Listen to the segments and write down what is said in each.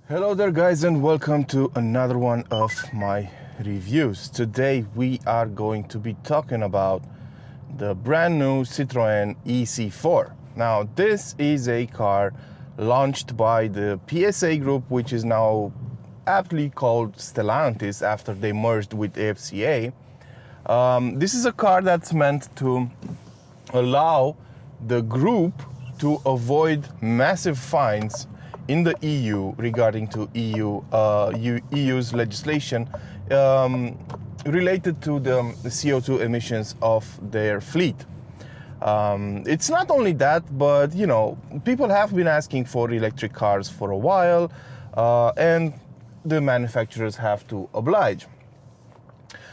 Hello there guys, and welcome to another one of my reviews. Today we are going to be talking about the brand new Citroen e-C4. Now this is a car launched by the PSA group, which is now aptly called Stellantis after they merged with FCA. This is a car that's meant to allow the group to avoid massive fines in the EU regarding to EU's legislation related to the CO2 emissions of their fleet. It's not only that, but you know, people have been asking for electric cars for a while, and the manufacturers have to oblige.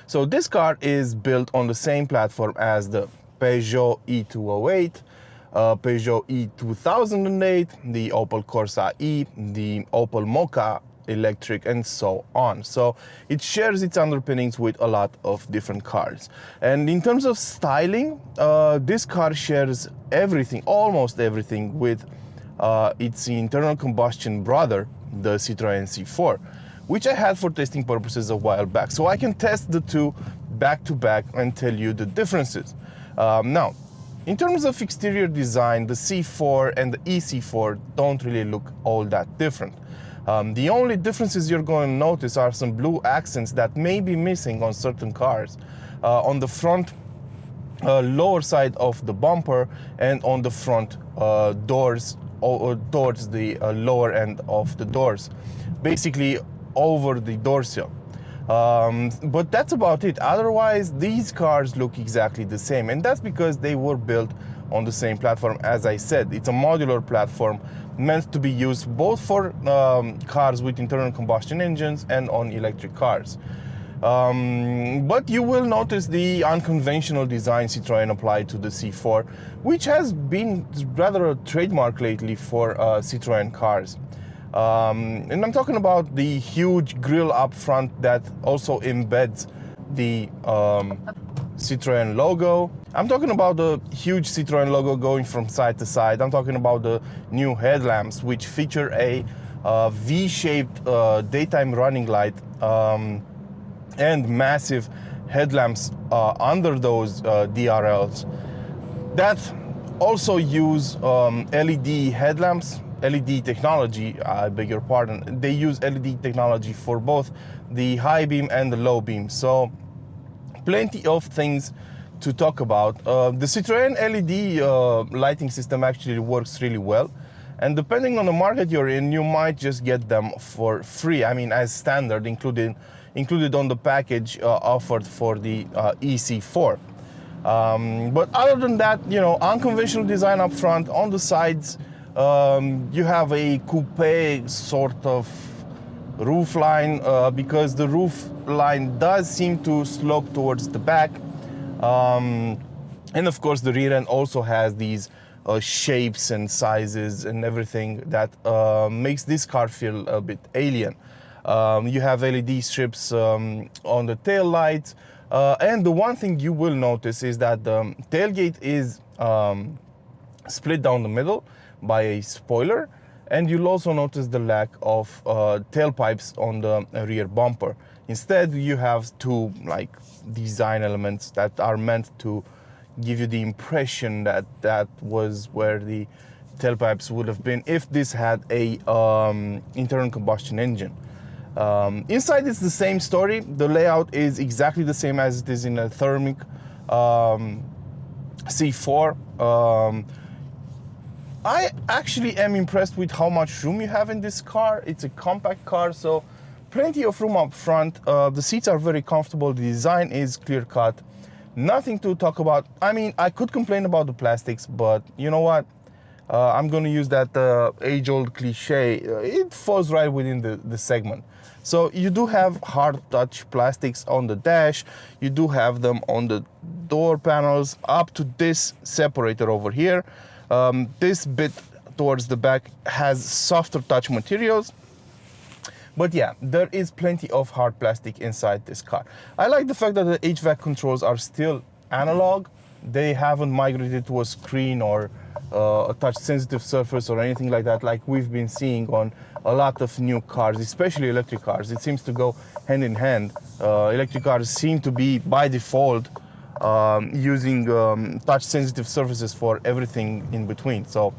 So this car is built on the same platform as the Peugeot e-208, Peugeot e-2008, the Opel Corsa E, the Opel Mokka electric, and so on. So it shares its underpinnings with a lot of different cars. And in terms of styling, this car shares everything, almost everything, with its internal combustion brother, the Citroen C4, which I had for testing purposes a while back. So I can test the two back to back and tell you the differences. Now, in terms of exterior design, the C4 and the e-C4 don't really look all that different. The only differences you're going to notice are some blue accents that may be missing on certain cars. On the front lower side of the bumper and on the front doors, or towards the lower end of the doors, basically over the door sill. But that's about it. Otherwise, these cars look exactly the same, and that's because they were built on the same platform. As I said, it's a modular platform meant to be used both for cars with internal combustion engines and on electric cars. But you will notice the unconventional design Citroen applied to the C4, which has been rather a trademark lately for Citroen cars. And I'm talking about the huge grille up front that also embeds the Citroen logo. I'm talking about the huge Citroen logo going from side to side. I'm talking about the new headlamps, which feature a V-shaped daytime running light and massive headlamps under those DRLs that also use LED headlamps. LED technology, I beg your pardon. They use LED technology for both the high beam and the low beam. So plenty of things to talk about. The Citroen LED lighting system actually works really well. And depending on the market you're in, you might just get them for free. I mean, as standard, included on the package offered for the e-C4. But other than that, you know, unconventional design up front. On the sides, you have a coupe sort of roof line because the roof line does seem to slope towards the back, and of course the rear end also has these shapes and sizes and everything that makes this car feel a bit alien. You have LED strips on the tail lights, and the one thing you will notice is that the tailgate is split down the middle by a spoiler, and you'll also notice the lack of tailpipes on the rear bumper. Instead, you have two like design elements that are meant to give you the impression that that was where the tailpipes would have been if this had a internal combustion engine. Inside, it's the same story. The layout is exactly the same as it is in a thermic C4. I actually am impressed with how much room you have in this car. It's a compact car, so plenty of room up front. The seats are very comfortable. The design is clear-cut. Nothing to talk about. I mean, I could complain about the plastics, but you know what? I'm going to use that age-old cliche. It falls right within the segment. So you do have hard touch plastics on the dash. You do have them on the door panels up to this separator over here. This bit towards the back has softer touch materials. But yeah, there is plenty of hard plastic inside this car. I like the fact that the HVAC controls are still analog. they haven't migrated to a screen or a touch sensitive surface or anything like that, like we've been seeing on a lot of new cars, especially electric cars. It seems to go hand in hand. Electric cars seem to be by default using touch sensitive surfaces for everything in between. So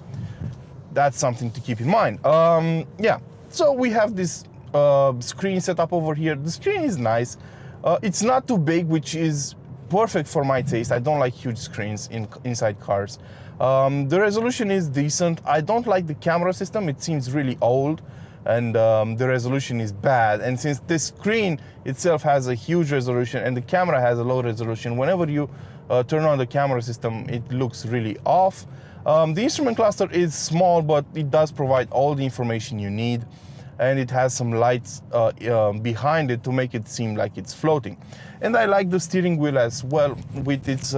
that's something to keep in mind. Yeah, so we have this screen set up over here. The screen is nice. It's not too big, which is perfect for my taste. I don't like huge screens inside cars. The resolution is decent. I don't like the camera system. It seems really old, and the resolution is bad. And since this screen itself has a huge resolution and the camera has a low resolution, whenever you turn on the camera system, it looks really off. The instrument cluster is small, but it does provide all the information you need, and it has some lights behind it to make it seem like it's floating. And I like the steering wheel as well, with its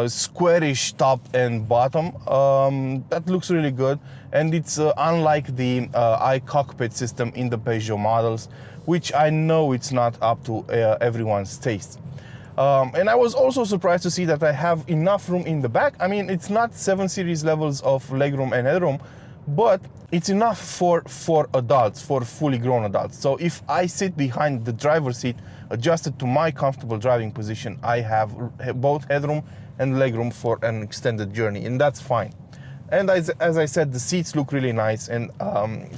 squarish top and bottom. That looks really good, and it's unlike the iCockpit system in the Peugeot models, which I know it's not up to everyone's taste. And I was also surprised to see that I have enough room in the back. I mean, it's not 7 Series levels of legroom and headroom, but it's enough for adults, for fully grown adults. So if I sit behind the driver's seat, adjusted to my comfortable driving position, I have both headroom and legroom for an extended journey, and that's fine. And as I said, the seats look really nice and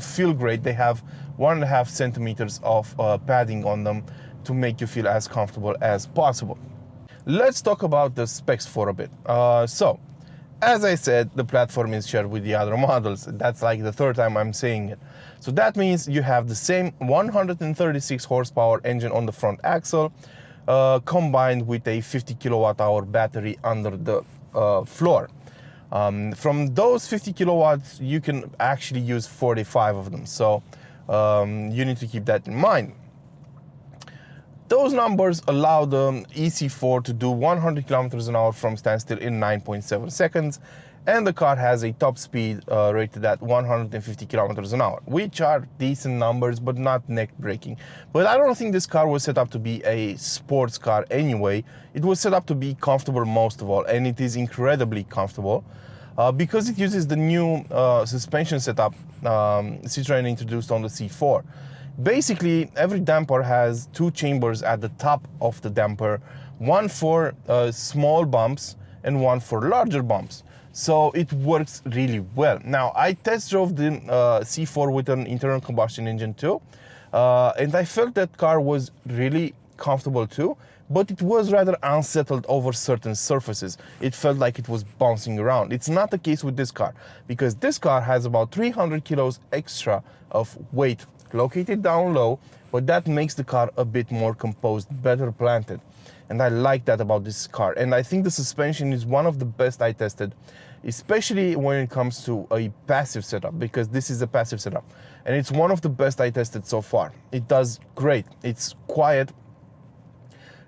feel great. They have 1.5 centimeters of padding on them to make you feel as comfortable as possible. Let's talk about the specs for a bit. So, as I said, the platform is shared with the other models. That's like the third time I'm saying it. So that means you have the same 136 horsepower engine on the front axle, combined with a 50 kilowatt hour battery under the floor. From those 50 kilowatts, you can actually use 45 of them. So you need to keep that in mind. Those numbers allow the e-C4 to do 100 kilometers an hour from standstill in 9.7 seconds, and the car has a top speed rated at 150 kilometers an hour, which are decent numbers, but not neck-breaking. But I don't think this car was set up to be a sports car anyway. It was set up to be comfortable most of all, and it is incredibly comfortable because it uses the new suspension setup Citroen introduced on the C4. Basically, every damper has 2 chambers at the top of the damper, one for small bumps and one for larger bumps. So it works really well. Now, I test drove the C4 with an internal combustion engine too, and I felt that car was really comfortable too, but it was rather unsettled over certain surfaces. It felt like it was bouncing around. It's not the case with this car, because this car has about 300 kilos extra of weight located down low, but that makes the car a bit more composed, better planted. And I like that about this car. And I think the suspension is one of the best I tested, especially when it comes to a passive setup, because this is a passive setup. And it's one of the best I tested so far. It does great. It's quiet,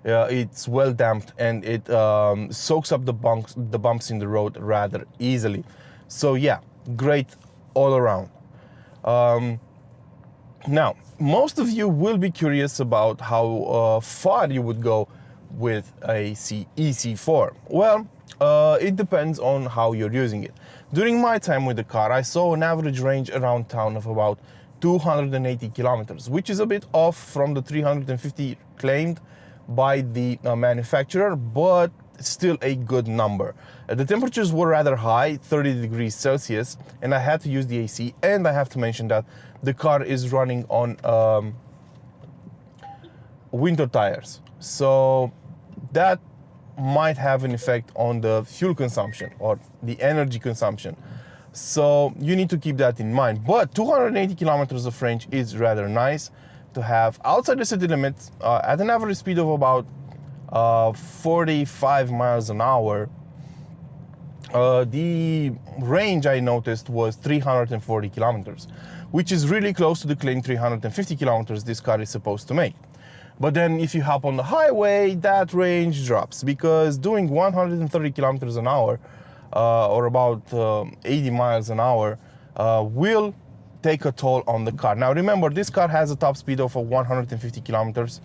it's well damped, and it soaks up the bumps in the road rather easily. So yeah, great all around. Now, most of you will be curious about how far you would go with a e-C4. Well, it depends on how you're using it. During my time with the car, I saw an average range around town of about 280 kilometers, which is a bit off from the 350 claimed by the manufacturer, but still a good number. The temperatures were rather high, 30 degrees Celsius, and I had to use the AC, and I have to mention that the car is running on winter tires. So that might have an effect on the fuel consumption or the energy consumption. So you need to keep that in mind. But 280 kilometers of range is rather nice to have outside the city limits at an average speed of about 45 miles an hour. The range I noticed was 340 kilometers, which is really close to the claimed 350 kilometers this car is supposed to make. But then if you hop on the highway, that range drops, because doing 130 kilometers an hour or about 80 miles an hour will take a toll on the car. Now remember, this car has a top speed of 150 kilometers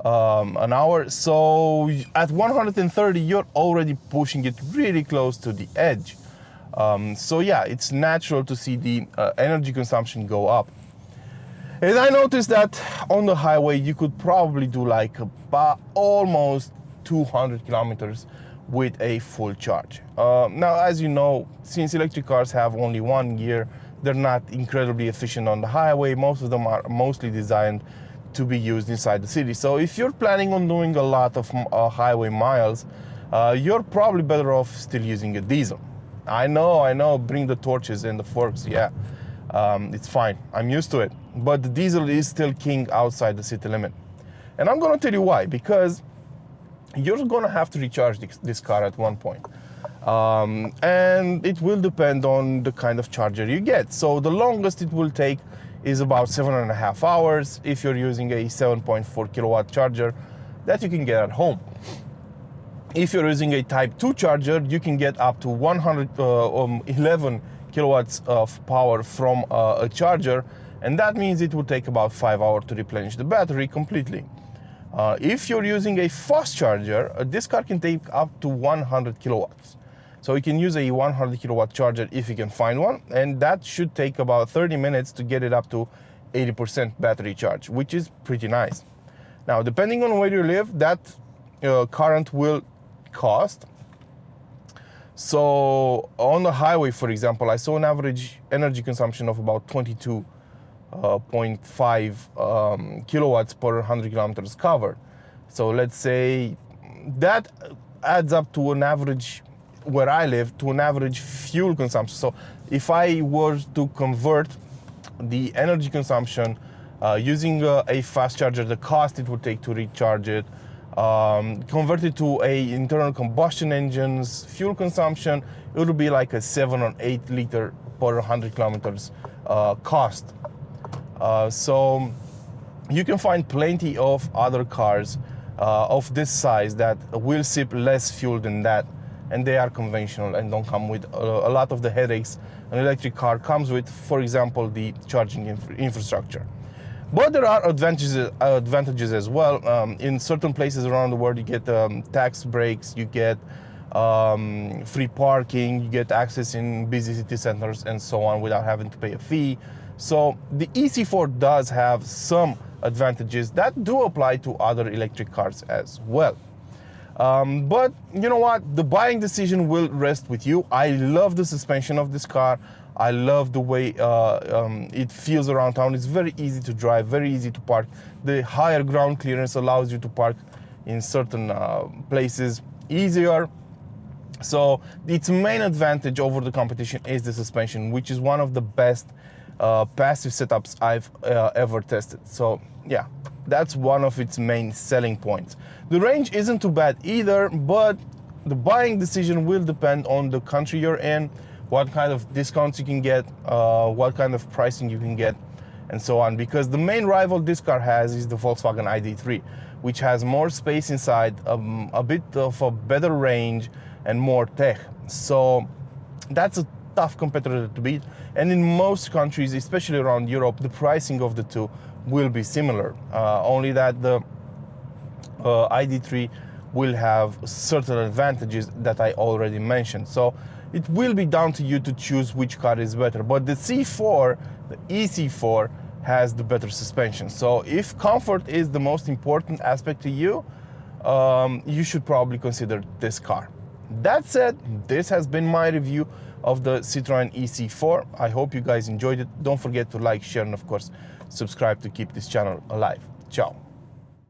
an hour. So at 130, you're already pushing it really close to the edge. So yeah, it's natural to see the energy consumption go up. And I noticed that on the highway, you could probably do like about almost 200 kilometers with a full charge. Now, as you know, since electric cars have only one gear, they're not incredibly efficient on the highway. Most of them are mostly designed to be used inside the city. So if you're planning on doing a lot of highway miles, you're probably better off still using a diesel. I know, bring the torches and the forks, yeah. It's fine, I'm used to it. But the diesel is still king outside the city limit. And I'm gonna tell you why, because you're gonna have to recharge this car at one point. And it will depend on the kind of charger you get. So the longest it will take is about 7.5 hours if you're using a 7.4 kilowatt charger that you can get at home. If you're using a Type 2 charger, you can get up to 111 kilowatts of power from a charger, and that means it will take about 5 hours to replenish the battery completely. If you're using a fast charger, this car can take up to 100 kilowatts. So you can use a 100 kilowatt charger if you can find one, and that should take about 30 minutes to get it up to 80% battery charge, which is pretty nice. Now, depending on where you live, that current will cost. So on the highway, for example, I saw an average energy consumption of about 22.5 kilowatts per 100 kilometers covered. So let's say that adds up to an average, where I live, to an average fuel consumption. So if I were to convert the energy consumption using a fast charger, the cost it would take to recharge it, converted to a internal combustion engine's fuel consumption, it would be like a 7 or 8 liter per 100 kilometers cost. So you can find plenty of other cars of this size that will sip less fuel than that, and they are conventional and don't come with a lot of the headaches an electric car comes with, for example, the charging infrastructure. But there are advantages as well. In certain places around the world, you get tax breaks, you get free parking, you get access in busy city centers and so on without having to pay a fee. So the e-C4 does have some advantages that do apply to other electric cars as well. But you know what? The buying decision will rest with you. I love the suspension of this car. I love the way it feels around town. It's very easy to drive, very easy to park. The higher ground clearance allows you to park in certain places easier. So its main advantage over the competition is the suspension, which is one of the best passive setups I've ever tested. So yeah, that's one of its main selling points. The range isn't too bad either, but the buying decision will depend on the country you're in, what kind of discounts you can get, what kind of pricing you can get, and so on. Because the main rival this car has is the Volkswagen ID.3, which has more space inside, a bit of a better range, and more tech. So that's a tough competitor to beat. And in most countries, especially around Europe, the pricing of the two will be similar. Only that the ID.3 will have certain advantages that I already mentioned. So it will be down to you to choose which car is better. But the C4, the e-C4, has the better suspension. So if comfort is the most important aspect to you, you should probably consider this car. That said, this has been my review of the Citroen e-C4. I hope you guys enjoyed it. Don't forget to like, share, and of course, subscribe to keep this channel alive. Ciao.